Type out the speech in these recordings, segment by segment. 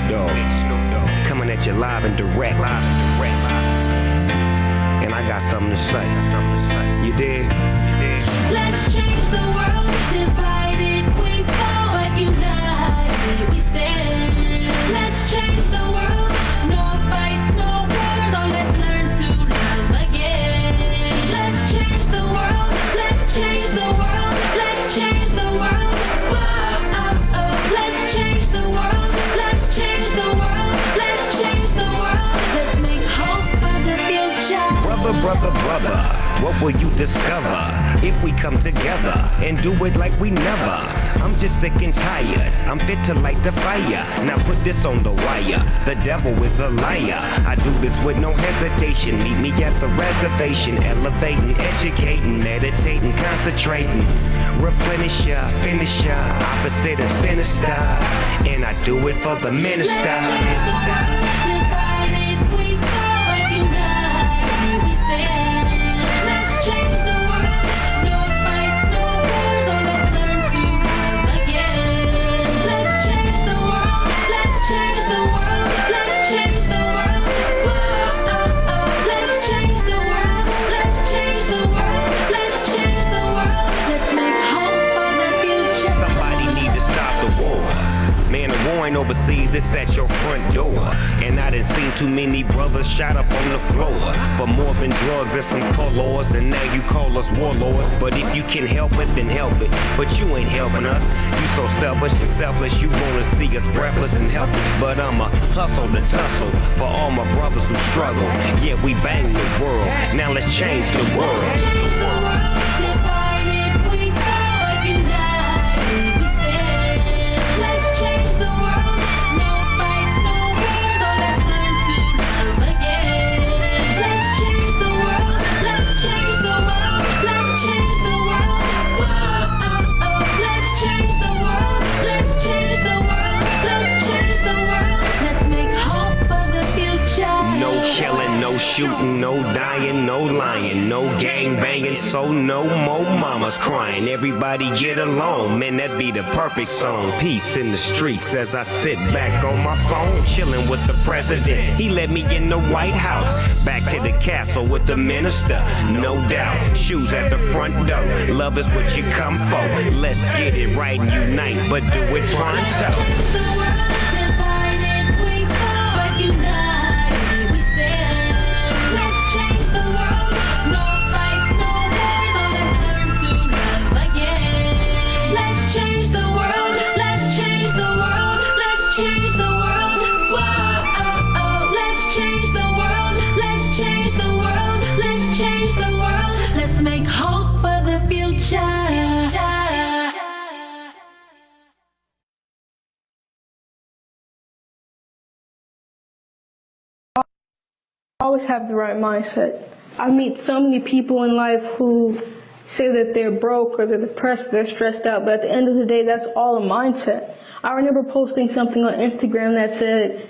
Dogg, coming at you live and direct. And I got something to say. You dig? Let's change the world. Divided we fall, but united we stand. Let's change the world. No fights, no wars. Oh, let's learn to love again. Let's change the world. Let's change the world. Let's change the world. Whoa, oh, oh. Let's change the world. Let's change the world. Let's change the world. Let's make hope for the future. Brother, what will you discover if we come together and do it like we never? I'm just sick and tired, I'm fit to light the fire. Now put this on the wire, the devil is a liar. I do this with no hesitation, meet me at the reservation. Elevating, educating, meditating, concentrating. Replenish ya, finish ya, opposite of sinister. And I do it for the minister. Let's change the world. Divided we fall, but united we stand. Let's change the world. No fights, no wars. Oh, let's learn to love again. Let's change the world. Let's change the world. Let's change the world. Whoa, oh, oh. Let's change the world. Let's change the world. Let's change the world. Let's make hope for the future. Somebody need to stop the war. Man, the war ain't overseas, it's at your front door. And I done seen too many brothers shot up on the floor for more than drugs and some colors. And now you call us warlords. But if you can help it, then help it. But you ain't helping us. You so selfish and selfless, you wanna see us breathless and helpless. But I'ma hustle to tussle for all my brothers who struggle. Yeah, we bang the world. Now let's change the world. Let's change the world. Divided we fall, but united we stand. Let's change the world. No fights, no wars. Oh, let's learn to love again. Let's change the world. Let's change the world. Let's change the world. Whoa, oh, oh. Let's change the world. Let's change the world. Let's change the world. Let's make hope for the future. No killing, no shooting, no dying, no lying, no gang banging, so no more mamas crying. Everybody get along, man, that be the perfect song. Peace in the streets as I sit back on my phone, chilling with the president. He let me in the White House, back to the castle with the minister. No doubt, shoes at the front door. Love is what you come for. Let's get it right and unite, but do it Let's pronto. change the world. Divided we fall, but united we stand. Let's change the world. No fights, no wars. Oh, let's learn to love again. Let's change the world. Let's change the world. Let's change the world. Whoa, oh, oh. Let's change the world. Let's change the world. Let's change the world. Let's make hope for the future. Always have the right mindset. I meet so many people in life who say that they're broke or they're depressed, they're stressed out, but at the end of the day, that's all a mindset. I remember posting something on Instagram that said,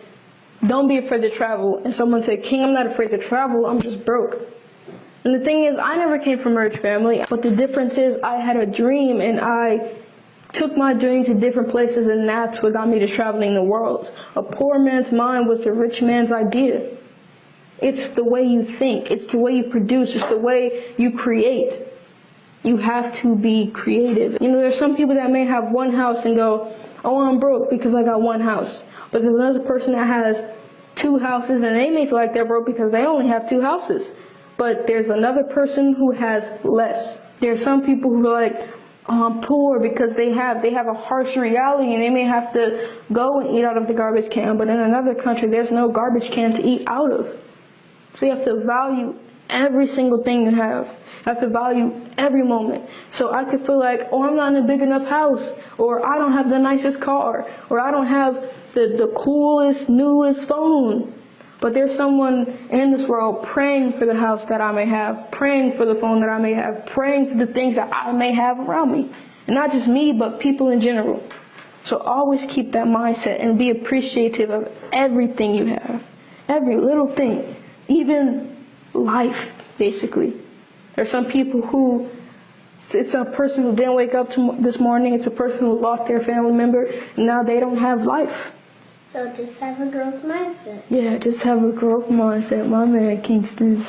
don't be afraid to travel. And someone said, King, I'm not afraid to travel, I'm just broke. And the thing is, I never came from a rich family, but the difference is I had a dream and I took my dream to different places, and that's what got me to traveling the world. A poor man's mind was a rich man's idea. It's the way you think, it's the way you produce, it's the way you create. You have to be creative. You know, there's some people that may have one house and go, oh, I'm broke because I got one house. But there's another person that has two houses and they may feel like they're broke because they only have two houses. But there's another person who has less. There's some people who are like, oh, I'm poor because they have a harsh reality and they may have to go and eat out of the garbage can. But in another country, there's no garbage can to eat out of. So you have to value every single thing you have. You have to value every moment. So I could feel like, oh, I'm not in a big enough house, or I don't have the nicest car, or I don't have the coolest, newest phone. But there's someone in this world praying for the house that I may have, praying for the phone that I may have, praying for the things that I may have around me. And not just me, but people in general. So always keep that mindset and be appreciative of everything you have. Every little thing. Even life, basically. There's some people who, it's a person who didn't wake up this morning, it's a person who lost their family member, and now they don't have life. So just have a growth mindset. Yeah, just have a growth mindset. My man, Kingston.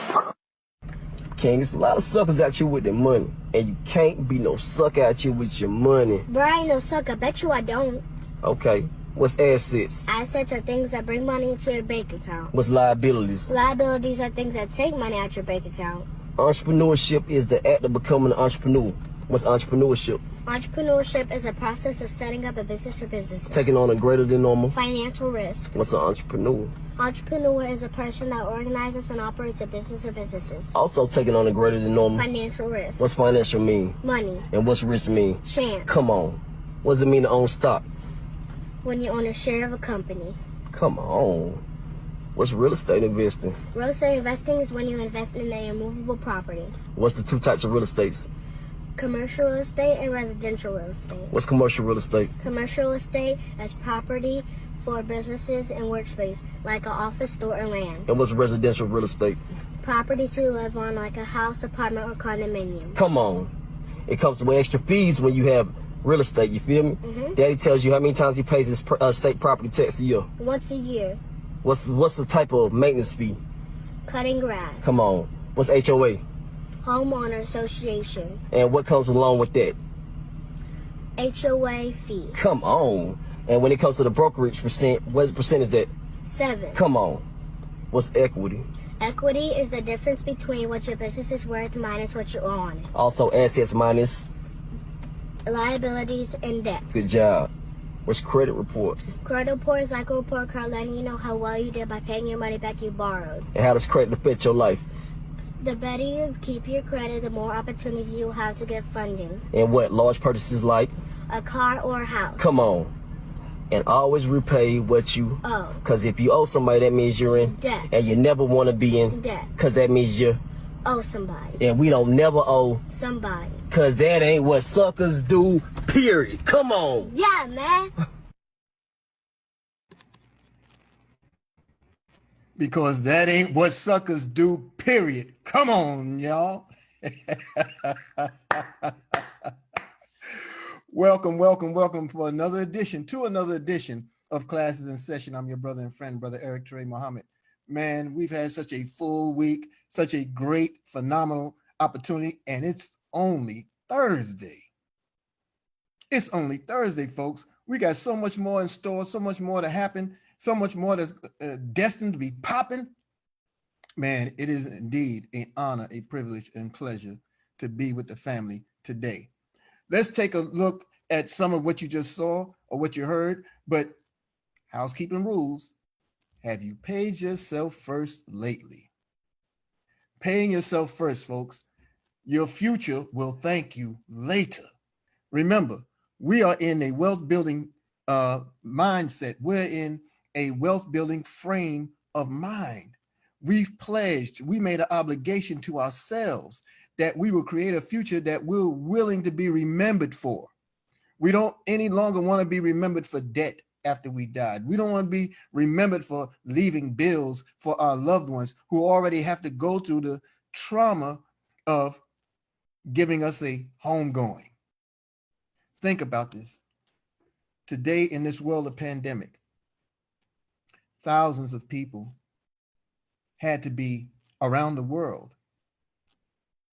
King, there's a lot of suckers out here with their money, and you can't be no sucker out here with your money. Bro, I ain't no sucker. Bet you I don't. Okay, what's assets? Assets are things that bring money into your bank account. What's liabilities? Liabilities are things that take money out your bank account. Entrepreneurship is the act of becoming an entrepreneur. What's entrepreneurship? Entrepreneurship is a process of setting up a business or businesses. Taking on a greater than normal. Financial risk. What's an entrepreneur? Entrepreneur is a person that organizes and operates a business or businesses. Also taking on a greater than normal. Financial risk. What's financial mean? Money. And what's risk mean? Chance. Come on. What does it mean to own stock? When you own a share of a company. Come on. What's real estate investing? Real estate investing is when you invest in a immovable property. What's the two types of real estates? Commercial real estate and residential real estate. What's commercial real estate? Commercial real estate is property for businesses and workspace, like an office, store, or land. And what's residential real estate? Property to live on, like a house, apartment, or condominium. Come on. It comes with extra fees when you have real estate, you feel me? Daddy tells you how many times he pays his state property tax a year. Once a year. What's the type of maintenance fee? Cutting grass. Come on. What's HOA? Homeowner association. And what comes along with that? HOA fee. Come on. And when it comes to the brokerage percent, what percent is that? 7. Come on. What's equity? Equity is the difference between what your business is worth minus what you owe on it. Also assets minus Liabilities and debt. good job. What's credit report? Credit report is like a report card letting you know how well you did by paying your money back you borrowed. And how does credit affect your life? The better you keep your credit, the more opportunities you'll have to get funding. And what large purchases like? A car or a house. Come on. And always repay what you owe. Because if you owe somebody, that means you're in Debt. And you never want to be in Debt. Because that means you're. Owe somebody. And we don't never owe. Somebody. Because that ain't what suckers do, period. Come on. Yeah, man. Because that ain't what suckers do, period. Come on, y'all. Welcome for another edition of Classes in Session. I'm your brother and friend, Brother Eric Trey Muhammad. Man, we've had such a full week, such a great, phenomenal opportunity, and it's only Thursday. It's only Thursday, folks. We got so much more in store, so much more to happen, so much more that's destined to be popping. Man, it is indeed an honor, a privilege, and pleasure to be with the family today. Let's take a look at some of what you just saw or what you heard, but housekeeping rules. Have you paid yourself first lately? Paying yourself first, folks. Your future will thank you later. Remember, we are in a wealth building mindset. We're in a wealth building frame of mind. We've pledged, we made an obligation to ourselves that we will create a future that we're willing to be remembered for. We don't any longer want to be remembered for debt after we died. We don't want to be remembered for leaving bills for our loved ones who already have to go through the trauma of giving us a homegoing. Think about this. Today in this world of pandemic, thousands of people had to be around the world,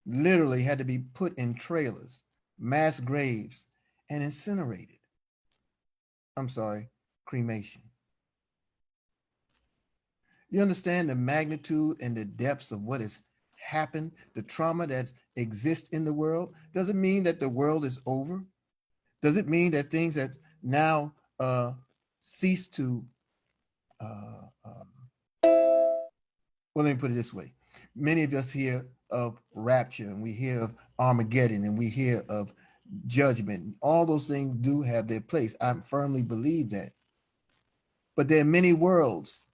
literally had to be put in trailers, mass graves, and incinerated. I'm sorry, cremation. You understand the magnitude and the depths of what has happened, the trauma that exists in the world? Does it mean that the world is over? Does it mean that things that now cease to, well, let me put it this way. Many of us hear of rapture, and we hear of Armageddon, and we hear of judgment. All those things do have their place. I firmly believe that. But there are many worlds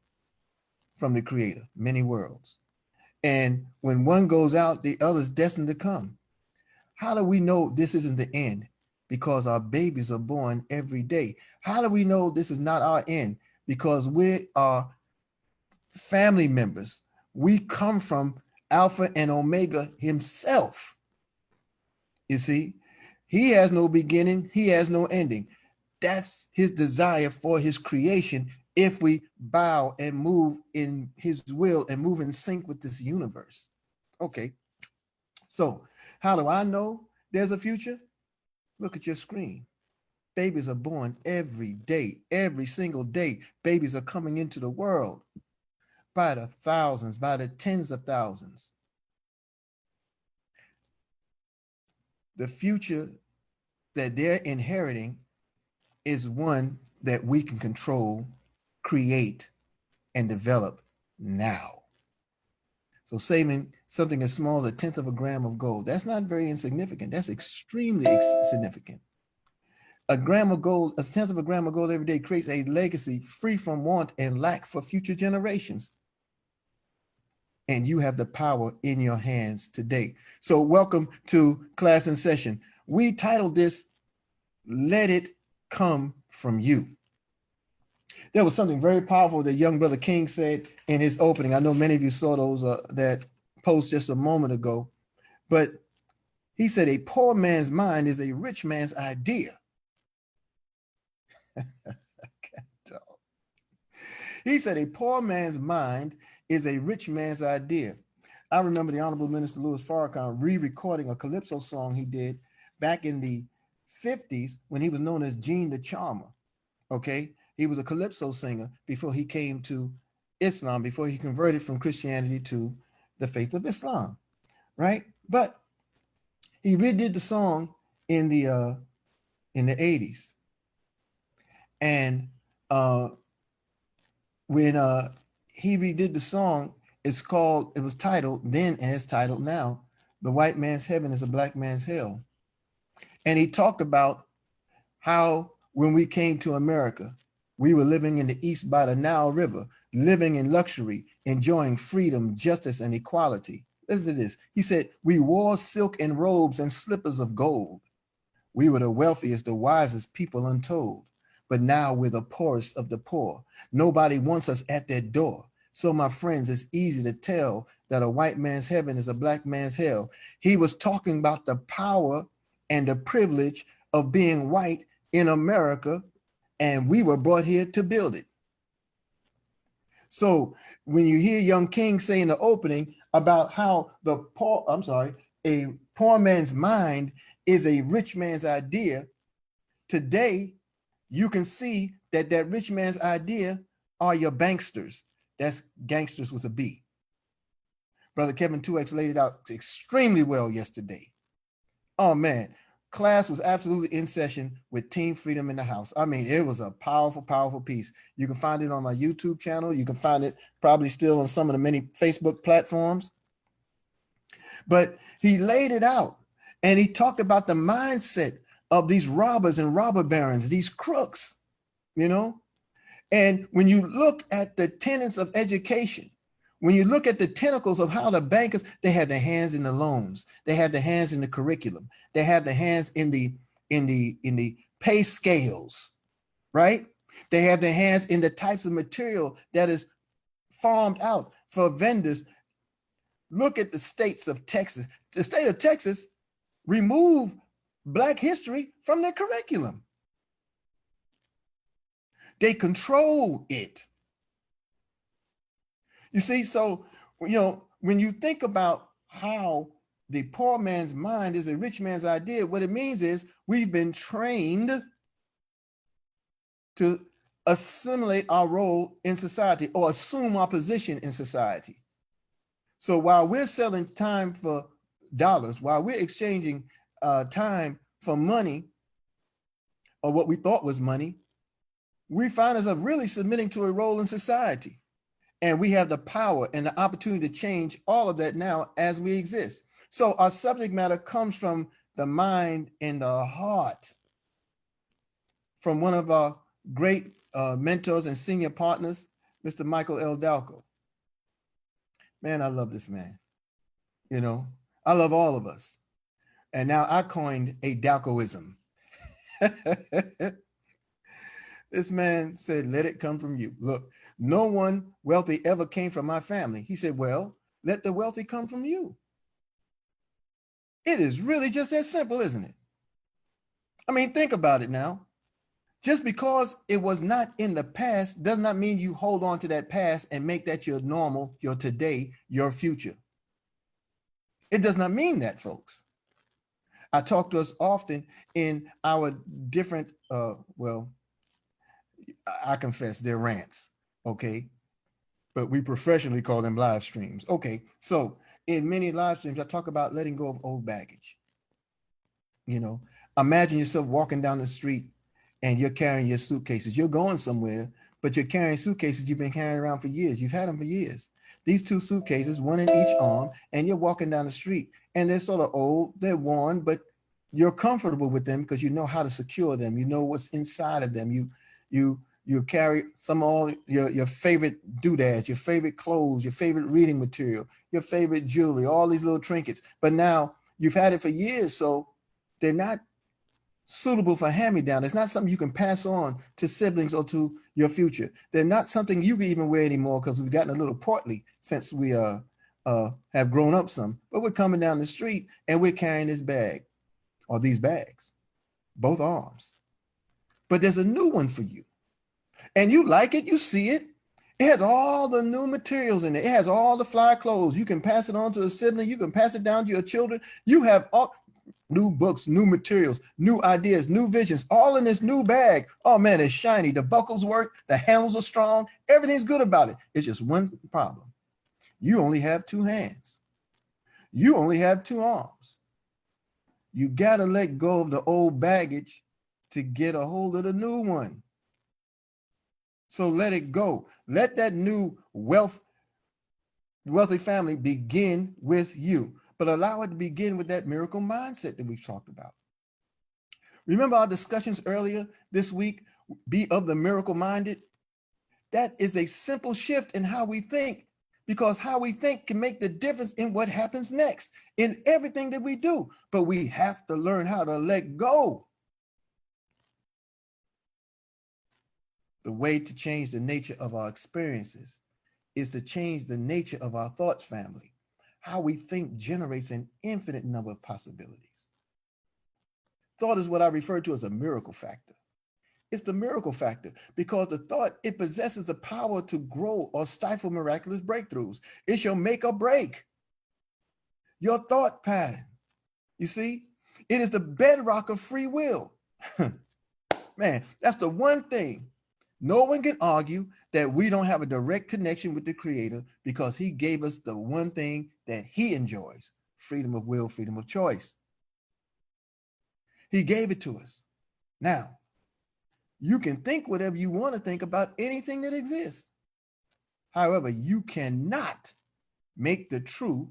from the Creator, many worlds. And when one goes out, the other's destined to come. How do we know this isn't the end? Because our babies are born every day. How do we know this is not our end? Because we are family members. We come from Alpha and Omega himself. You see, he has no beginning, he has no ending. That's his desire for his creation, if we bow and move in his will and move in sync with this universe. Okay, so how do I know there's a future? Look at your screen. Babies are born every day, every single day. Babies are coming into the world by the thousands, by the tens of thousands. The future that they're inheriting is one that we can control, create, and develop now. So saving something as small as a tenth of a gram of gold, that's not very insignificant. That's extremely significant. A gram of gold, a tenth of a gram of gold every day creates a legacy free from want and lack for future generations. And you have the power in your hands today. So welcome to Class in Session. We titled this, Let It Come From You. There was something very powerful that young brother King said in his opening. I know many of you saw those that post just a moment ago, but he said a poor man's mind is a rich man's idea. He said a poor man's mind is a rich man's idea. I remember the Honorable Minister Louis Farrakhan re-recording a calypso song he did back in the 50s when he was known as Gene the Charmer. Okay, he was a calypso singer before he came to Islam, before he converted from Christianity to the faith of Islam, right? But he redid the song in the 80s, and when he redid the song, it was titled then and it's titled now, The White Man's Heaven is a Black Man's Hell. And he talked about how when we came to America, we were living in the East by the Nile River, living in luxury, enjoying freedom, justice, and equality. Listen to this. He said, we wore silk and robes and slippers of gold. We were the wealthiest, the wisest people untold. But now we're the poorest of the poor. Nobody wants us at their door. So my friends, it's easy to tell that a white man's heaven is a black man's hell. He was talking about the power and the privilege of being white in America, and we were brought here to build it. So when you hear young King say in the opening about how a poor man's mind is a rich man's idea, today you can see that that rich man's idea are your banksters. That's gangsters with a B. Brother Kevin 2X laid it out extremely well yesterday. Oh man, class was absolutely in session with Team Freedom in the house. I mean, it was a powerful, powerful piece. You can find it on my YouTube channel. You can find it probably still on some of the many Facebook platforms. But he laid it out and he talked about the mindset of these robbers and robber barons, these crooks, you know? And when you look at the tenets of education, when you look at the tentacles of how the bankers, they have their hands in the loans, they have their hands in the curriculum, they have their hands in the pay scales, right? They have their hands in the types of material that is farmed out for vendors. Look at the states of Texas. The state of Texas removed Black history from their curriculum. They control it. You see, so, you know, when you think about how the poor man's mind is a rich man's idea, what it means is we've been trained to assimilate our role in society or assume our position in society. So while we're selling time for dollars, while we're exchanging time for money or what we thought was money, we find ourselves really submitting to a role in society. And we have the power and the opportunity to change all of that now as we exist. So our subject matter comes from the mind and the heart, from one of our great mentors and senior partners, Mr. Michael L. Dalco. Man, I love this man. You know, I love all of us. And now I coined a Dalcoism. This man said, let it come from you. Look, no one wealthy ever came from my family. He said, well, let the wealthy come from you. It is really just that simple, isn't it? I mean, think about it now. Just because it was not in the past does not mean you hold on to that past and make that your normal, your today, your future. It does not mean that, folks. I talk to us often in our different, well, I confess they're rants, okay? But we professionally call them live streams. Okay, so in many live streams, I talk about letting go of old baggage. You know, imagine yourself walking down the street and you're carrying your suitcases. You're going somewhere, but you're carrying suitcases you've been carrying around for years. You've had them for years. These two suitcases, one in each arm, and you're walking down the street. And they're sort of old, they're worn, but you're comfortable with them because you know how to secure them. You know what's inside of them. You carry some all your favorite doodads, your favorite clothes, your favorite reading material, your favorite jewelry, all these little trinkets. But now you've had it for years, so they're not suitable for hand-me-down. It's not something you can pass on to siblings or to your future. They're not something you can even wear anymore because we've gotten a little portly since we have grown up some. But we're coming down the street and we're carrying this bag or these bags, both arms. But there's a new one for you. And you like it, you see it. It has all the new materials in it. It has all the fly clothes. You can pass it on to a sibling. You can pass it down to your children. You have all new books, new materials, new ideas, new visions, all in this new bag. Oh man, it's shiny. The buckles work. The handles are strong. Everything's good about it. It's just one problem. You only have two hands. You only have two arms. You got to let go of the old baggage to get a hold of the new one. So let it go. Let that new wealthy family begin with you, but allow it to begin with that miracle mindset that we've talked about. Remember our discussions earlier this week, be of the miracle minded? That is a simple shift in how we think, because how we think can make the difference in what happens next in everything that we do. But we have to learn how to let go. The way to change the nature of our experiences is to change the nature of our thoughts, family. How we think generates an infinite number of possibilities. Thought is what I refer to as a miracle factor. It's the miracle factor because the thought, it possesses the power to grow or stifle miraculous breakthroughs. It's your make or break. Your thought pattern. You see, it is the bedrock of free will. Man, that's the one thing. No one can argue that we don't have a direct connection with the Creator because He gave us the one thing that He enjoys: freedom of will, freedom of choice. He gave it to us. Now, you can think whatever you want to think about anything that exists. However, you cannot make the true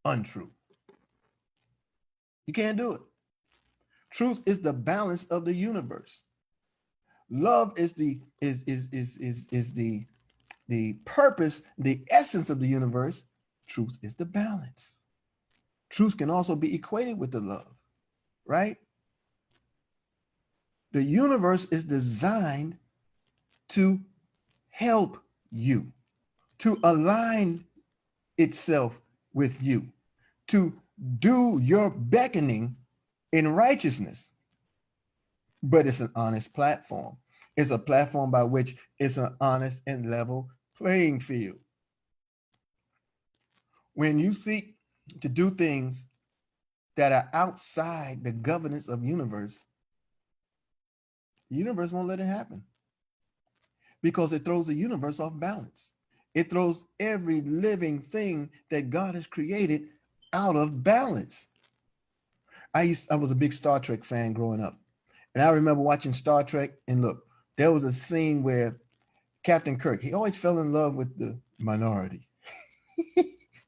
untrue. You can't do it. Truth is the balance of the universe. Love is the purpose, the essence of the universe. Truth is the balance. Truth can also be equated with the love, right? The universe is designed to help you, to align itself with you, to do your beckoning in righteousness. But it's an honest platform. It's a platform by which it's an honest and level playing field. When you seek to do things that are outside the governance of the universe won't let it happen because it throws the universe off balance. It throws every living thing that God has created out of balance. I was a big Star Trek fan growing up. And I remember watching Star Trek, and look, there was a scene where Captain Kirk, he always fell in love with the minority.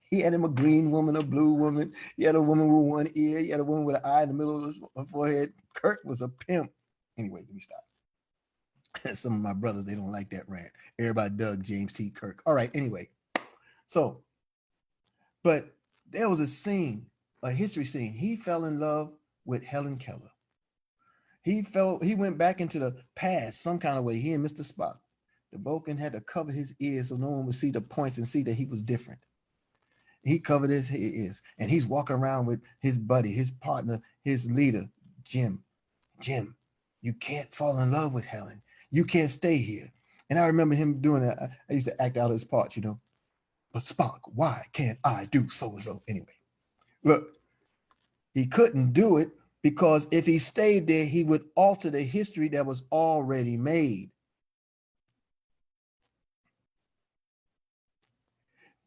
He had him a green woman, a blue woman. He had a woman with one ear. He had a woman with an eye in the middle of her forehead. Kirk was a pimp. Anyway, let me stop. Some of my brothers, they don't like that rant. Everybody dug James T. Kirk. All right, anyway. So, but there was a scene, a history scene. He fell in love with Helen Keller. He went back into the past some kind of way. He and Mr. Spock. The Vulcan had to cover his ears so no one would see the points and see that he was different. He covered his ears, and he's walking around with his buddy, his partner, his leader, Jim. You can't fall in love with Helen. You can't stay here. And I remember him doing that. I used to act out his parts, But Spock, why can't I do so and so? Anyway, look, he couldn't do it because if he stayed there, he would alter the history that was already made.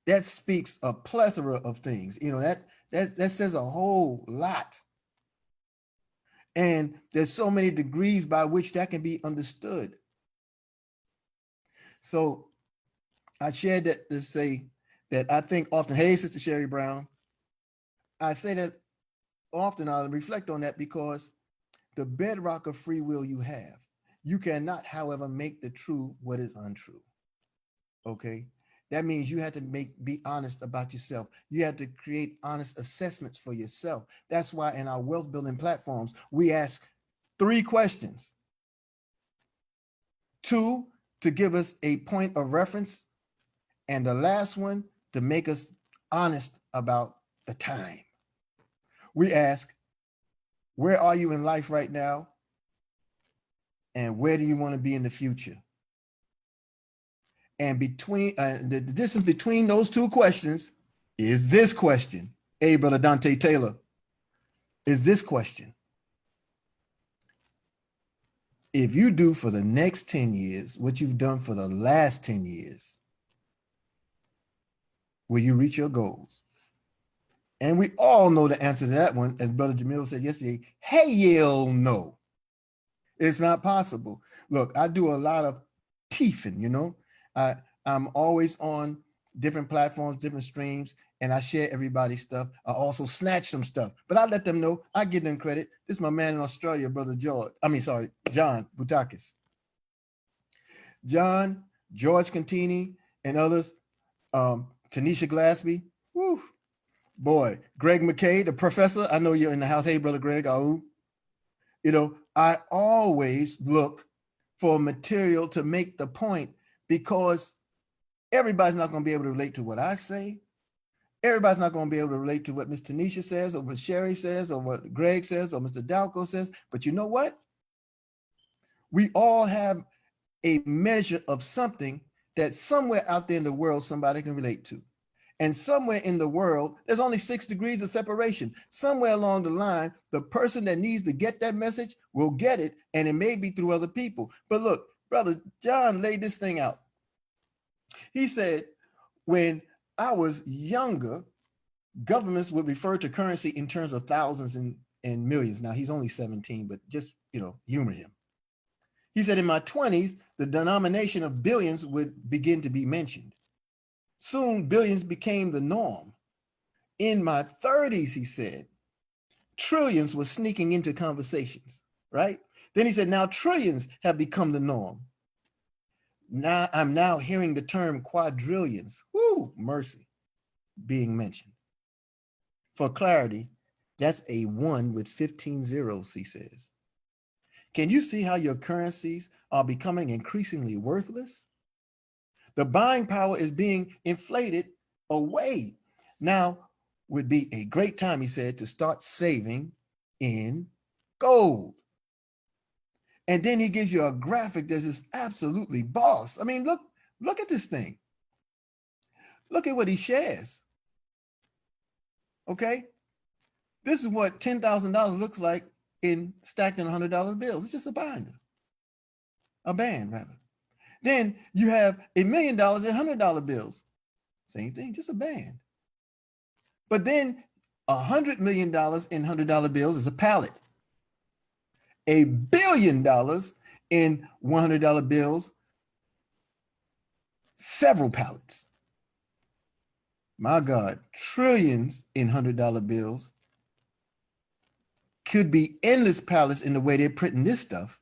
That speaks a plethora of things. That says a whole lot. And there's so many degrees by which that can be understood. So I shared that to say that I think often, hey, Sister Sherry Brown, I say that often, I reflect on that because the bedrock of free will you have. You cannot, however, make the true what is untrue. Okay? That means you have to be honest about yourself. You have to create honest assessments for yourself. That's why in our wealth building platforms, we ask 3 questions. 2, to give us a point of reference. And the last one, to make us honest about the time. We ask, where are you in life right now? And where do you want to be in the future? And between the distance between those 2 questions is this question. Hey, Brother Dante Taylor, is this question. If you do for the next 10 years what you've done for the last 10 years, will you reach your goals? And we all know the answer to that one, as Brother Jamil said yesterday, hell no. It's not possible. Look, I do a lot of teething, I'm always on different platforms, different streams, and I share everybody's stuff. I also snatch some stuff, but I let them know, I give them credit. This is my man in Australia, Brother John Butakis. John, George Contini, and others, Tanisha Glaspie, whew, boy, Greg McKay, the professor, I know you're in the house. Hey, Brother Greg, I always look for material to make the point because everybody's not going to be able to relate to what I say. Everybody's not going to be able to relate to what Miss Tanisha says or what Sherry says or what Greg says or Mr. Dalco says. But you know what? We all have a measure of something that somewhere out there in the world somebody can relate to. And somewhere in the world, there's only 6 degrees of separation. Somewhere along the line, the person that needs to get that message will get it, and it may be through other people. But look, Brother John laid this thing out. He said, when I was younger, governments would refer to currency in terms of thousands and millions. Now, he's only 17, but just, humor him. He said, in my 20s, the denomination of billions would begin to be mentioned. Soon, billions became the norm. In my 30s, he said, trillions were sneaking into conversations, right? Then he said, now trillions have become the norm. Now I'm hearing the term quadrillions, whoo, mercy, being mentioned. For clarity, that's a 1 with 15 zeros, he says. Can you see how your currencies are becoming increasingly worthless? The buying power is being inflated away. Now would be a great time, he said, to start saving in gold. And then he gives you a graphic that is absolutely boss. I mean, look at this thing. Look at what he shares. Okay? This is what $10,000 looks like in stacked in $100 bills. It's just a band, rather. Then you have $1 million in $100 bills. Same thing, just a band. But then $100 million in $100 bills is a pallet. $1 billion in $100 bills, several pallets. My God, trillions in $100 bills could be endless pallets in the way they're printing this stuff.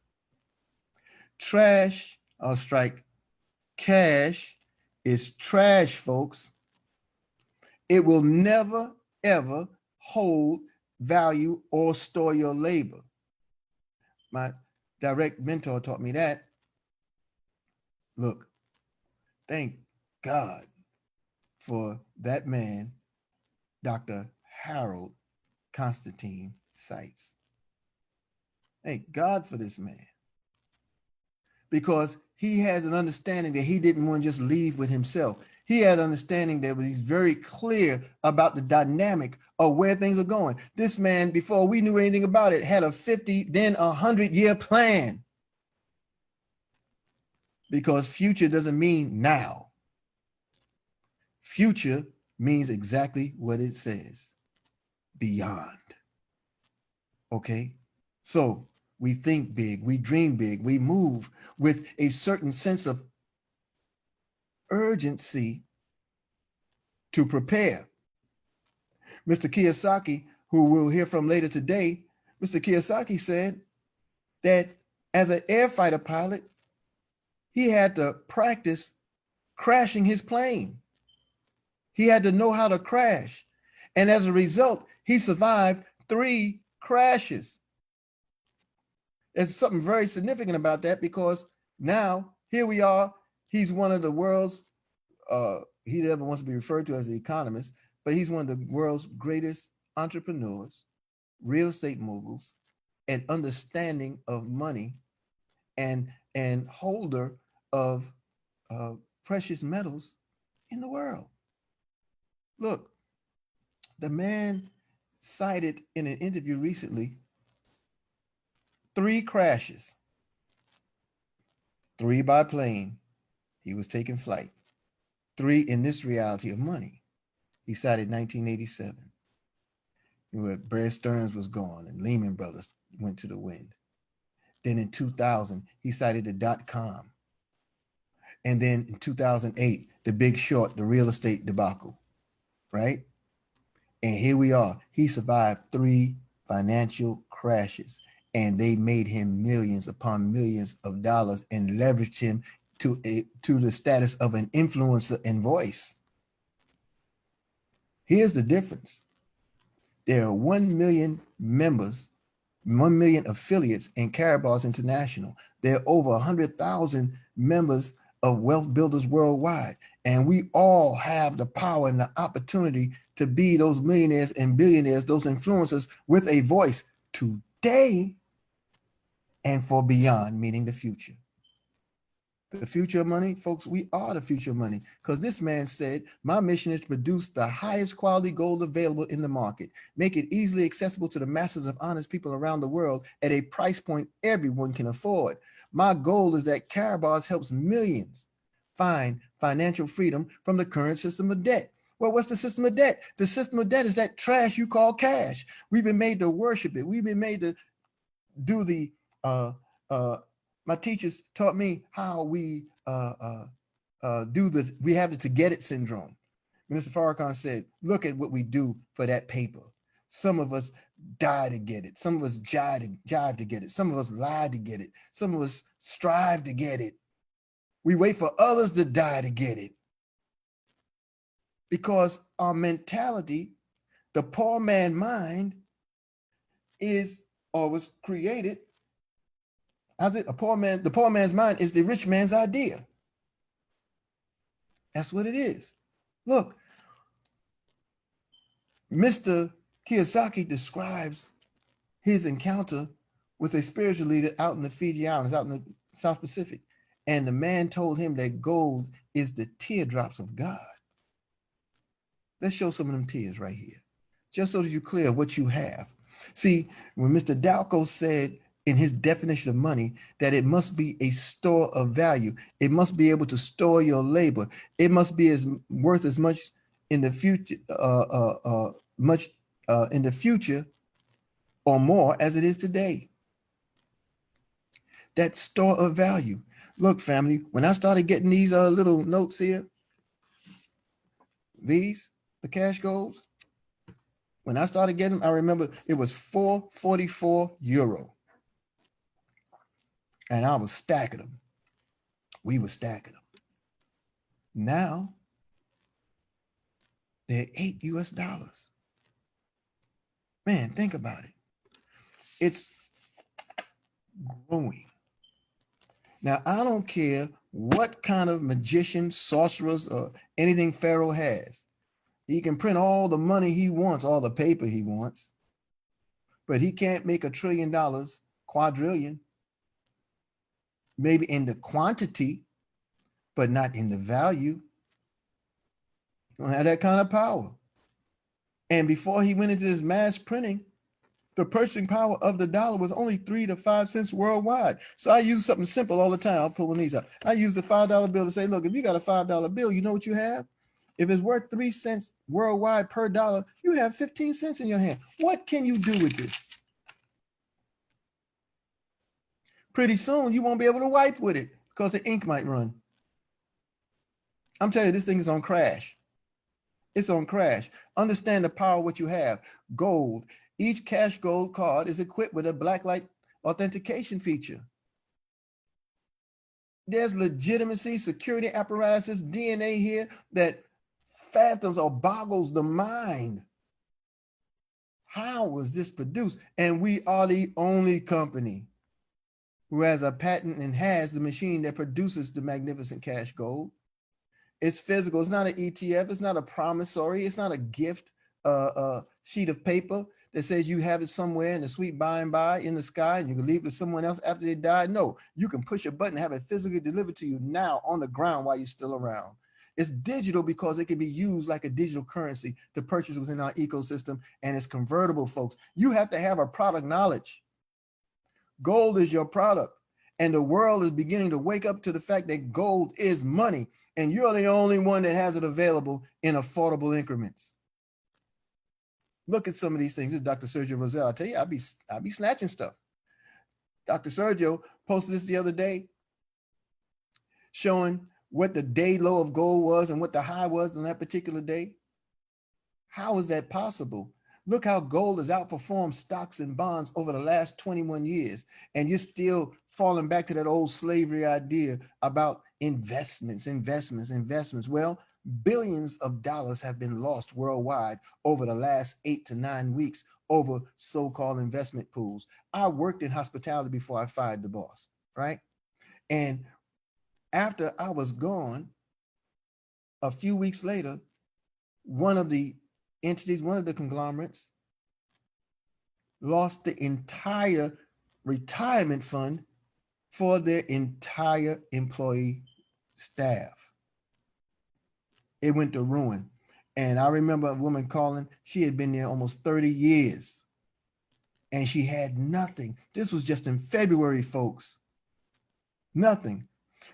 Trash, I'll strike. Cash is trash, folks. It will never, ever hold value or store your labor. My direct mentor taught me that. Look, thank God for that man, Dr. Harold Constantine Seitz. Thank God for this man. Because he has an understanding that he didn't want to just leave with himself. He had understanding that he's very clear about the dynamic of where things are going. This man, before we knew anything about it, had a 50, then 100-year plan. Because future doesn't mean now. Future means exactly what it says, beyond. Okay? So we think big, we dream big, we move with a certain sense of urgency to prepare. Mr. Kiyosaki, who we'll hear from later today, Mr. Kiyosaki said that as an air fighter pilot, he had to practice crashing his plane. He had to know how to crash. And as a result, he survived 3 crashes. There's something very significant about that because now here we are. He's one of the world's, he never wants to be referred to as the economist, but he's one of the world's greatest entrepreneurs, real estate moguls, and understanding of money and holder of precious metals in the world. Look, the man cited in an interview recently 3 crashes, 3 by plane. He was taking flight. 3 in this reality of money. He cited 1987, where Bear Stearns was gone and Lehman Brothers went to the wind. Then in 2000, he cited the .com. And then in 2008, the Big Short, the real estate debacle, right? And here we are. He survived 3 financial crashes, and they made him millions upon millions of dollars and leveraged him to the status of an influencer and voice. Here's the difference. There are 1 million members, 1 million affiliates in Carabal's International. There are over 100,000 members of Wealth Builders Worldwide. And we all have the power and the opportunity to be those millionaires and billionaires, those influencers with a voice today and for beyond, meaning the future. The future of money, folks, we are the future of money, because this man said, my mission is to produce the highest quality gold available in the market, make it easily accessible to the masses of honest people around the world at a price point everyone can afford. My goal is that Carabas helps millions find financial freedom from the current system of debt. Well, what's the system of debt? The system of debt is that trash you call cash. We've been made to worship it. We've been made to do the my teachers taught me how we do this. We have the to get it syndrome. Minister Farrakhan said, look at what we do for that paper. Some of us die to get it. Some of us jive to get it. Some of us lie to get it. Some of us strive to get it. We wait for others to die to get it. Because our mentality, the poor man mind, is or was created. How's it? The poor man's mind is the rich man's idea. That's what it is. Look, Mr. Kiyosaki describes his encounter with a spiritual leader out in the Fiji Islands, out in the South Pacific. And the man told him that gold is the teardrops of God. Let's show some of them tears right here, just so that you're clear what you have. See, when Mr. Dalco said in his definition of money that it must be a store of value, it must be able to store your labor, it must be worth as much in the future, in the future or more as it is today. That store of value. Look, family, when I started getting these little notes here, these, the cash goals, when I started getting them, I remember it was €4.44. And I was stacking them. We were stacking them. Now, they're $8. Man, think about it. It's growing. Now, I don't care what kind of magician, sorcerers, or anything Pharaoh has. He can print all the money he wants, all the paper he wants, but he can't make $1 trillion quadrillion, maybe in the quantity, but not in the value. You don't have that kind of power. And before he went into this mass printing, the purchasing power of the dollar was only 3 to 5 cents worldwide. So I use something simple all the time. I'll pull one of these out. I use the $5 bill to say, look, if you got a $5 bill, you know what you have? If it's worth 3 cents worldwide per dollar, you have 15 cents in your hand. What can you do with this? Pretty soon, you won't be able to wipe with it because the ink might run. I'm telling you, this thing is on crash. It's on crash. Understand the power of what you have. Gold. Each cash gold card is equipped with a blacklight authentication feature. There's legitimacy, security apparatuses, DNA here that phantoms or boggles the mind. How was this produced? And we are the only company who has a patent and has the machine that produces the magnificent cash gold. It's physical. It's not an ETF. It's not a promissory. It's not a gift sheet of paper that says you have it somewhere in the sweet by and by in the sky and you can leave it to someone else after they die. No, you can push a button and have it physically delivered to you now on the ground while you're still around. It's digital because it can be used like a digital currency to purchase within our ecosystem, and it's convertible, folks. You have to have a product knowledge. Gold is your product, and the world is beginning to wake up to the fact that gold is money, and you're the only one that has it available in affordable increments. Look at some of these things. This is Dr. Sergio Rosell. I tell you, I'll be snatching stuff. Dr. Sergio posted this the other day, showing what the day low of gold was and what the high was on that particular day. How is that possible? Look how gold has outperformed stocks and bonds over the last 21 years. And you're still falling back to that old slavery idea about investments. Well, billions of dollars have been lost worldwide over the last 8 to 9 weeks over so-called investment pools. I worked in hospitality before I fired the boss, right? And after I was gone, a few weeks later, one of the entities, one of the conglomerates, lost the entire retirement fund for their entire employee staff. It went to ruin. And I remember a woman calling, she had been there almost 30 years and she had nothing. This was just in February, folks. Nothing.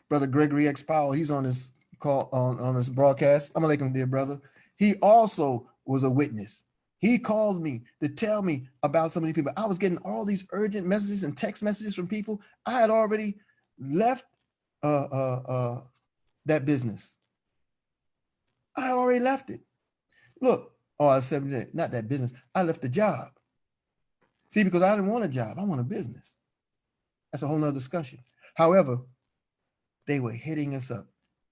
Brother Gregory X Powell, he's on this call on this broadcast. I'm alaikum, dear brother. He also was a witness. He called me to tell me about some of these people. I was getting all these urgent messages and text messages from people. I had already left that business. I had already left it. Look, I said, not that business. I left the job. See, because I didn't want a job. I want a business. That's a whole nother discussion. However, they were hitting us up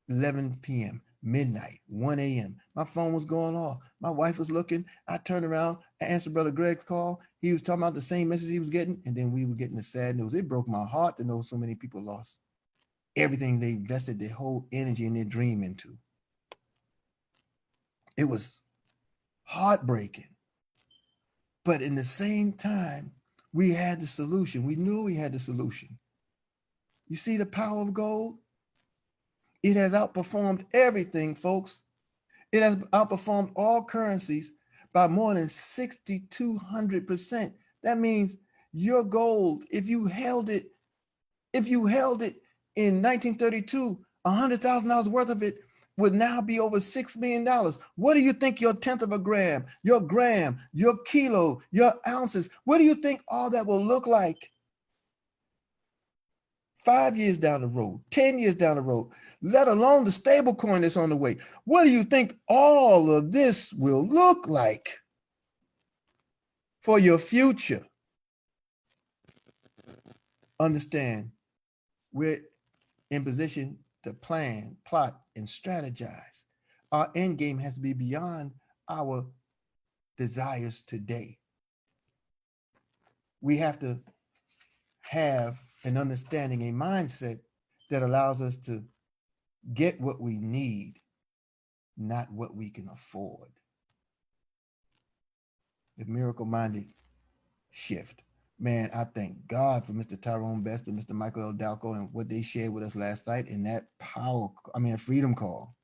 11 p.m., midnight, 1 a.m. My phone was going off. My wife was looking. I turned around, I answered Brother Greg's call. He was talking about the same message he was getting, and then we were getting the sad news. It broke my heart to know so many people lost everything they invested their whole energy and their dream into. It was heartbreaking. But in the same time, we had the solution. We knew we had the solution. You see the power of gold? It has outperformed everything, folks. It has outperformed all currencies by more than 6,200%. That means your gold, if you held it in 1932, $100,000 worth of it would now be over $6 million. What do you think your tenth of a gram, your kilo, your ounces, what do you think all that will look like 5 years down the road, 10 years down the road, let alone the stable coin that's on the way? What do you think all of this will look like for your future? Understand, we're in position to plan, plot, and strategize. Our end game has to be beyond our desires today. We have to have an understanding, a mindset that allows us to get what we need, not what we can afford. The miracle-minded shift. Man, I thank God for Mr. Tyrone Best and Mr. Michael L. Dalco and what they shared with us last night in that freedom call.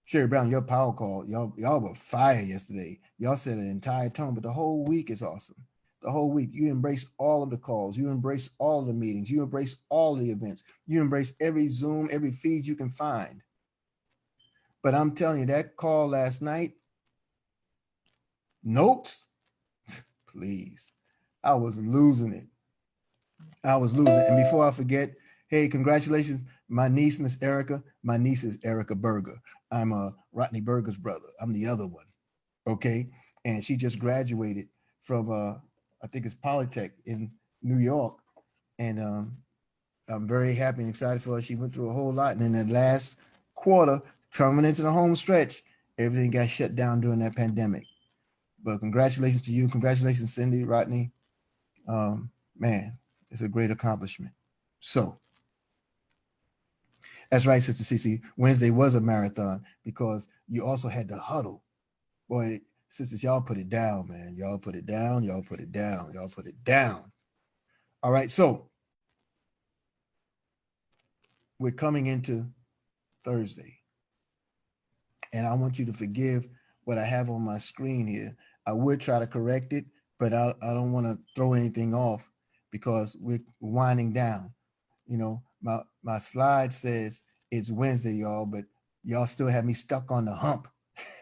Sherry Brown, your power call, y'all were fire yesterday. Y'all set an entire tone, but the whole week is awesome. The whole week, you embrace all of the calls, you embrace all of the meetings, you embrace all the events, you embrace every Zoom, every feed you can find. But I'm telling you, that call last night, notes, please, I was losing it. I was losing it. And before I forget, hey, congratulations, my niece, Miss Erica. My niece is Erica Berger. I'm Rodney Berger's brother. I'm the other one. Okay. And she just graduated from I think it's Polytech in New York. And I'm very happy and excited for her. She went through a whole lot. And in that last quarter, coming into the home stretch, everything got shut down during that pandemic. But congratulations to you. Congratulations, Cindy, Rodney. Man, it's a great accomplishment. So that's right, Sister Cece. Wednesday was a marathon because you also had the huddle. Boy, sisters, y'all put it down, man. Y'all put it down. Y'all put it down. Y'all put it down. All right, so we're coming into Thursday, and I want you to forgive what I have on my screen here. I would try to correct it, but I don't want to throw anything off because we're winding down. You know, my slide says it's Wednesday, y'all, but y'all still have me stuck on the hump.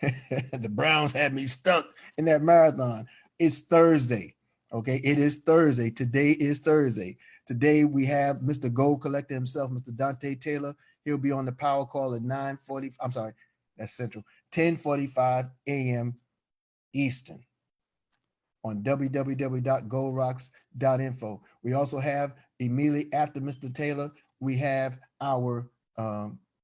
The Browns had me stuck in that marathon. It's Thursday. Okay, it is Thursday. Today is Thursday. Today we have Mr. Gold Collector himself, Mr. Dante Taylor. He'll be on the power call at 9:40. I'm sorry, that's Central, 10:45 a.m. Eastern on www.goldrocks.info. We also have immediately after Mr. Taylor, we have our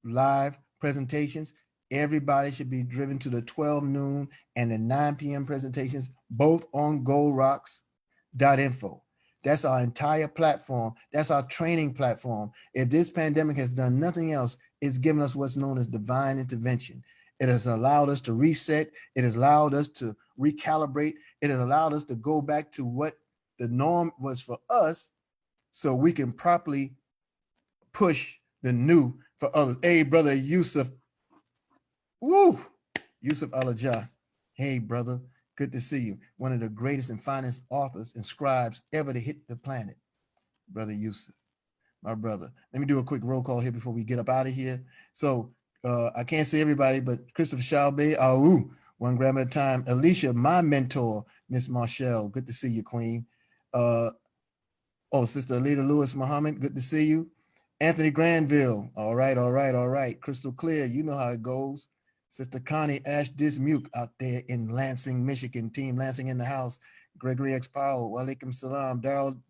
live presentations. Everybody should be driven to the 12 noon and the 9 p.m. presentations, both on goldrocks.info. That's our entire platform. That's our training platform. If this pandemic has done nothing else, it's given us what's known as divine intervention. It has allowed us to reset. It has allowed us to recalibrate. It has allowed us to go back to what the norm was for us so we can properly push the new for others. Hey, brother Yusuf. Woo! Yusuf Alajah. Hey, brother. Good to see you. One of the greatest and finest authors and scribes ever to hit the planet. Brother Yusuf, my brother. Let me do a quick roll call here before we get up out of here. So I can't say everybody, but Christopher Shalbe, one gram at a time. Alicia, my mentor, Miss Marshall. Good to see you, Queen. Sister Alita Lewis Muhammad, good to see you. Anthony Granville, all right. Crystal clear, you know how it goes. Sister Connie Ash Dismuke out there in Lansing, Michigan. Team Lansing in the house. Gregory X Powell, walaikum salam. Daryl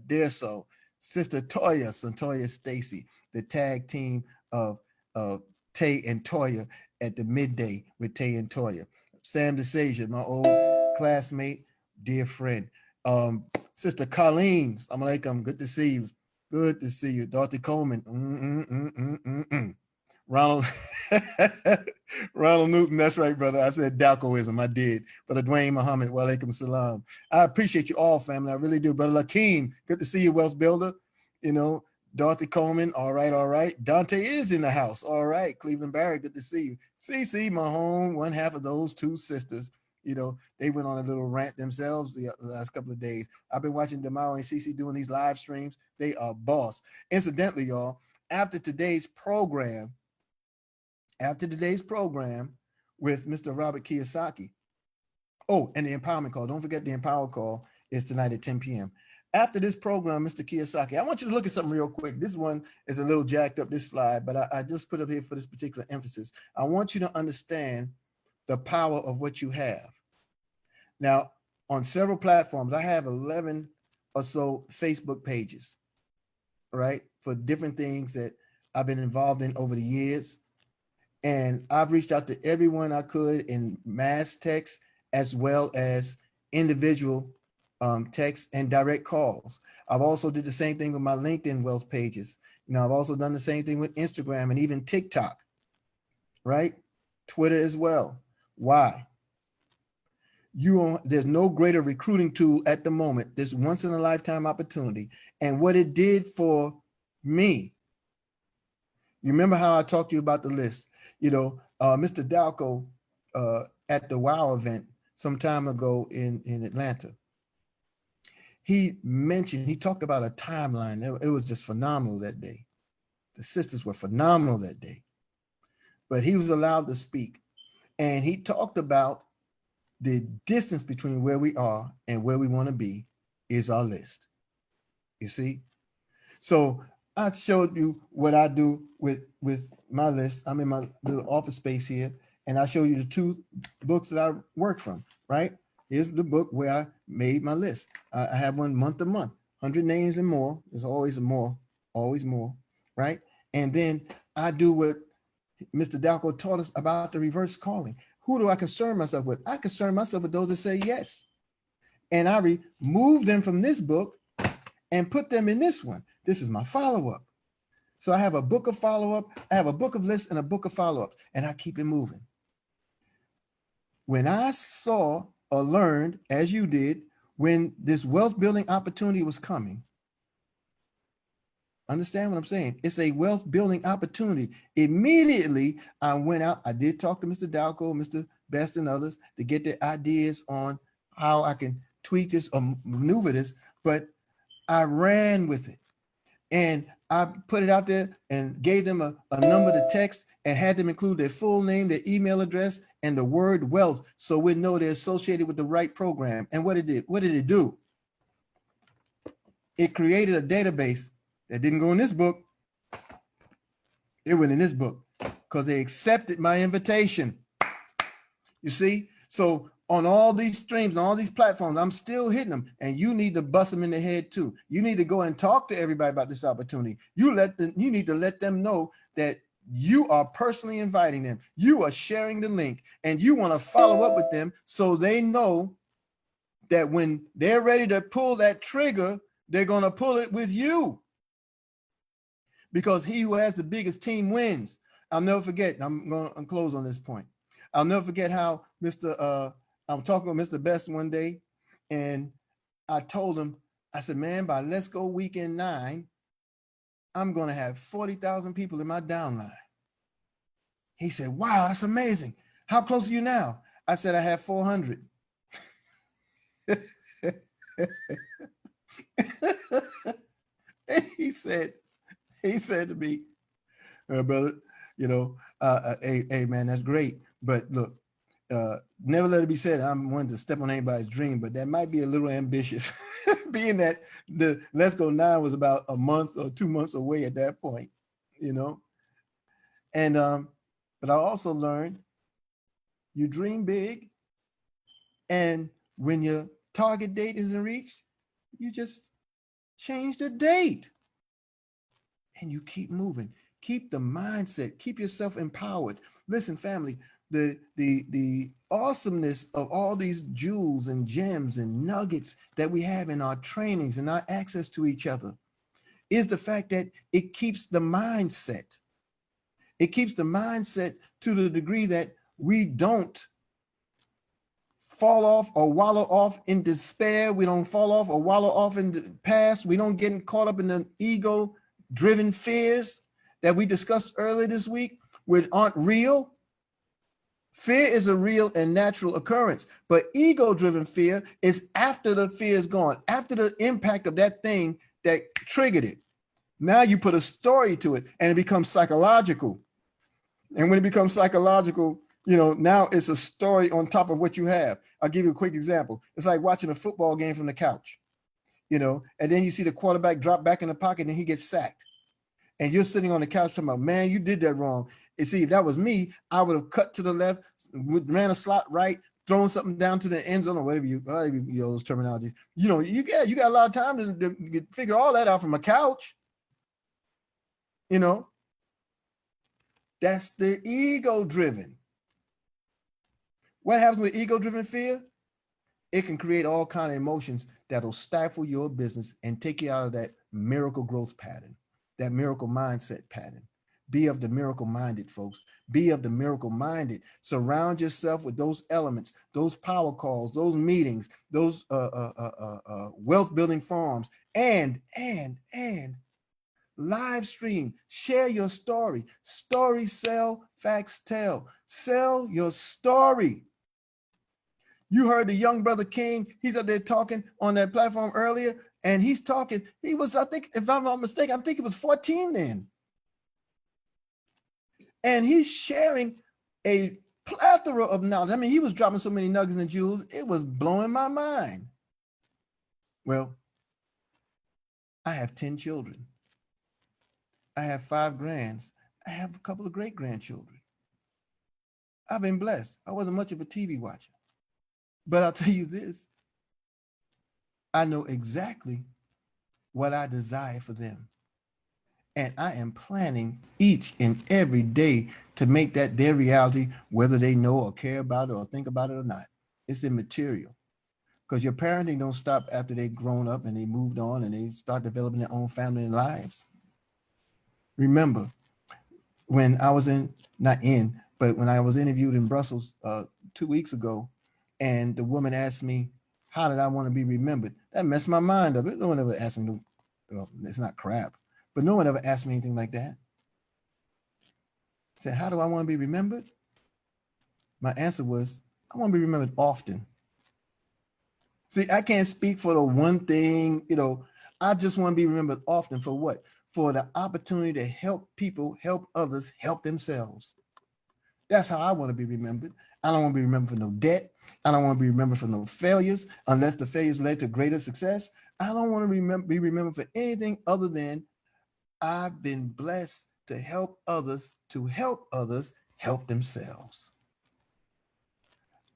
Dearso. Sister Toya, Santoya Stacy, the tag team of Tay and Toya at the midday with Tay and Toya. Sam DeSasia, my old classmate, dear friend. Sister Colleen, assalamu alaikum, good to see you. Good to see you. Dorothy Coleman. Ronald Ronald Newton, that's right, brother. I said Dalcoism, I did. Brother Dwayne Muhammad, wa alaikum salam. I appreciate you all, family. I really do. Brother Lakeem, good to see you, Wealth Builder. You know, Dorothy Coleman, all right. Dante is in the house, all right. Cleveland Barry, good to see you. CC, my home, one half of those two sisters. You know, they went on a little rant themselves the last couple of days. I've been watching Demao and CC doing these live streams. They are boss. Incidentally, y'all, after today's program with Mr. Robert Kiyosaki. Oh, and the empowerment call. Don't forget the empower call is tonight at 10 p.m. After this program, Mr. Kiyosaki, I want you to look at something real quick. This one is a little jacked up, this slide, but I just put it up here for this particular emphasis. I want you to understand the power of what you have. Now, on several platforms, I have 11 or so Facebook pages, right, for different things that I've been involved in over the years. And I've reached out to everyone I could in mass text as well as individual text and direct calls. I've also did the same thing with my LinkedIn wealth pages. You know, I've also done the same thing with Instagram and even TikTok, right? Twitter as well. Why? there's no greater recruiting tool at the moment, this once in a lifetime opportunity. And what it did for me, you remember how I talked to you about the list, Mr. Dalco at the WOW event some time ago in Atlanta. He talked about a timeline. It was just phenomenal that day. The sisters were phenomenal that day. But he was allowed to speak. And he talked about the distance between where we are and where we want to be is our list. You see? So I showed you what I do with my list. I'm in my little office space here, and I show you the 2 books that I work from, right? Here's the book where I made my list. I have one month to month, 100 names and more. There's always more, right? And then I do what Mr. Dalco taught us about the reverse calling. Who do I concern myself with? I concern myself with those that say yes. And I remove them from this book and put them in this one. This is my follow-up. So I have a book of follow-up, I have a book of lists and a book of follow-ups, and I keep it moving. When I saw or learned, as you did, when this wealth building opportunity was coming, understand what I'm saying? It's a wealth building opportunity. Immediately, I went out. I did talk to Mr. Dalco, Mr. Best, and others to get their ideas on how I can tweak this or maneuver this, but I ran with it. And I put it out there and gave them a number to text and had them include their full name, their email address, and the word wealth, so we know they're associated with the right program. And what did it do? It created a database that didn't go in this book. It went in this book because they accepted my invitation. You see? So on all these streams and all these platforms, I'm still hitting them, and you need to bust them in the head too. You need to go and talk to everybody about this opportunity. You need to let them know that you are personally inviting them. You are sharing the link, and you want to follow up with them so they know that when they're ready to pull that trigger, they're going to pull it with you. Because he who has the biggest team wins. I'll never forget. I'm going to close on this point. I'll never forget how I'm talking with Mr. Best one day, and I told him, I said, man, by Let's Go Weekend 9, I'm going to have 40,000 people in my downline. He said, wow, that's amazing. How close are you now? I said, I have 400. he said to me, brother, hey, man, that's great. But look, never let it be said I'm wanting to step on anybody's dream, but that might be a little ambitious, being that the Let's Go 9 was about a month or 2 months away at that point, And but I also learned you dream big, and when your target date isn't reached, you just change the date. And you keep moving, keep the mindset, keep yourself empowered. Listen, family, the awesomeness of all these jewels and gems and nuggets that we have in our trainings and our access to each other is the fact that it keeps the mindset. It keeps the mindset to the degree that we don't fall off or wallow off in despair. We don't fall off or wallow off in the past. We don't get caught up in the ego-driven fears that we discussed earlier this week, which aren't real. Fear is a real and natural occurrence, but ego-driven fear is after the fear is gone, after the impact of that thing that triggered it. Now you put a story to it and it becomes psychological. And when it becomes psychological, now it's a story on top of what you have. I'll give you a quick example. It's like watching a football game from the couch, and then you see the quarterback drop back in the pocket and he gets sacked. And you're sitting on the couch talking about, man, you did that wrong. And see, if that was me, I would have cut to the left, ran a slot right, thrown something down to the end zone or whatever you those terminologies. You got a lot of time to figure all that out from a couch. That's the ego-driven. What happens with ego-driven fear? It can create all kinds of emotions that'll stifle your business and take you out of that miracle growth pattern, that miracle mindset pattern. Be of the miracle minded, folks. Be of the miracle minded. Surround yourself with those elements, those power calls, those meetings, those wealth building forums, and live stream. Share your story. Story sell, facts tell. Sell your story. You heard the young brother King. He's up there talking on that platform earlier, and he's talking. He was, I think, if I'm not mistaken, I think he was 14 then. And he's sharing a plethora of knowledge. I mean, he was dropping so many nuggets and jewels, it was blowing my mind. Well, I have 10 children. I have 5 grands. I have a couple of great grandchildren. I've been blessed. I wasn't much of a TV watcher. But I'll tell you this, I know exactly what I desire for them. And I am planning each and every day to make that their reality, whether they know or care about it or think about it or not. It's immaterial, because your parenting don't stop after they've grown up and they moved on and they start developing their own family and lives. Remember, when I was when I was interviewed in Brussels 2 weeks ago, and the woman asked me, how did I want to be remembered? That messed my mind up. No one ever asked me, well, it's not crap, but no one ever asked me anything like that. I said, how do I want to be remembered? My answer was, I want to be remembered often. See, I can't speak for the one thing, I just want to be remembered often. For what? For the opportunity to help people, help others, help themselves. That's how I want to be remembered. I don't want to be remembered for no debt. I don't want to be remembered for no failures, unless the failures led to greater success. I don't want to be remembered for anything other than I've been blessed to help others help themselves.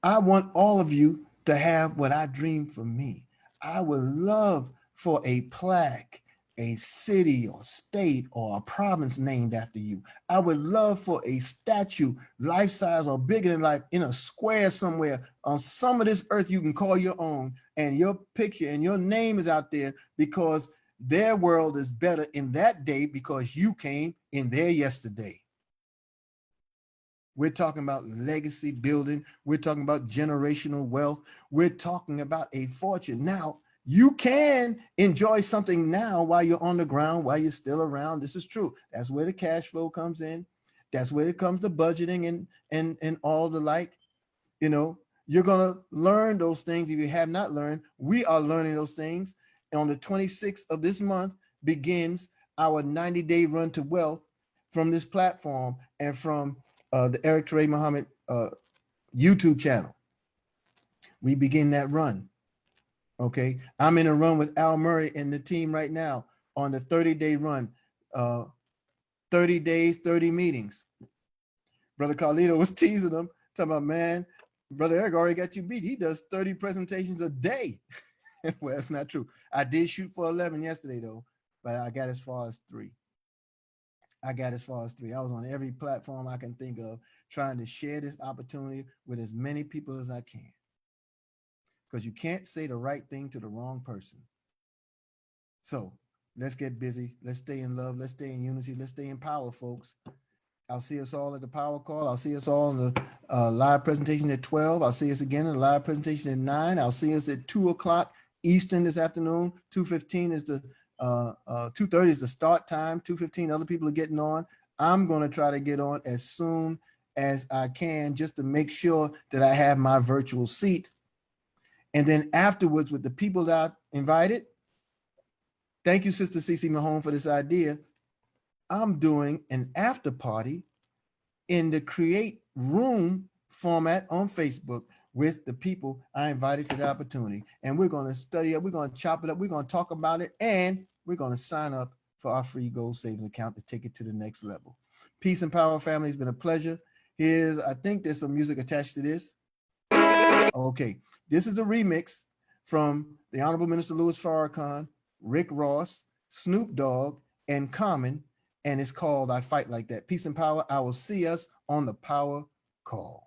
I want all of you to have what I dream for me. I would love for a plaque, a city or state or a province named after you. I would love for a statue, life size or bigger than life, in a square somewhere on some of this earth you can call your own, and your picture and your name is out there, because their world is better in that day because you came in their yesterday. We're talking about legacy building. We're talking about generational wealth. We're talking about a fortune. Now, you can enjoy something now while you're on the ground, while you're still around. This is true. That's where the cash flow comes in. That's where it comes to budgeting and all the like. You're going to learn those things if you have not learned. We are learning those things. And on the 26th of this month begins our 90-day run to wealth from this platform and from the Eric Trey Muhammad YouTube channel. We begin that run. Okay. I'm in a run with Al Murray and the team right now on the 30-day run. 30 days, 30 meetings. Brother Carlito was teasing them, talking about, man, Brother Eric already got you beat. He does 30 presentations a day. Well, that's not true. I did shoot for 11 yesterday, though, but I got as far as 3. I was on every platform I can think of, trying to share this opportunity with as many people as I can. Because you can't say the right thing to the wrong person. So let's get busy. Let's stay in love. Let's stay in unity. Let's stay in power, folks. I'll see us all at the power call. I'll see us all in the live presentation at 12. I'll see us again in the live presentation at 9. I'll see us at 2 o'clock Eastern this afternoon. 2:15 is the 2:30 is the start time. 2:15 other people are getting on. I'm going to try to get on as soon as I can, just to make sure that I have my virtual seat. And then afterwards, with the people that I invited, thank you, Sister Cece Mahone, for this idea. I'm doing an after party in the Create Room format on Facebook with the people I invited to the opportunity. And we're going to study it. We're going to chop it up. We're going to talk about it. And we're going to sign up for our free gold savings account to take it to the next level. Peace and power, family. It's been a pleasure. I think there's some music attached to this. Okay. This is a remix from the Honorable Minister Louis Farrakhan, Rick Ross, Snoop Dogg, and Common, and it's called I Fight Like That. Peace and power. I will see us on the power call.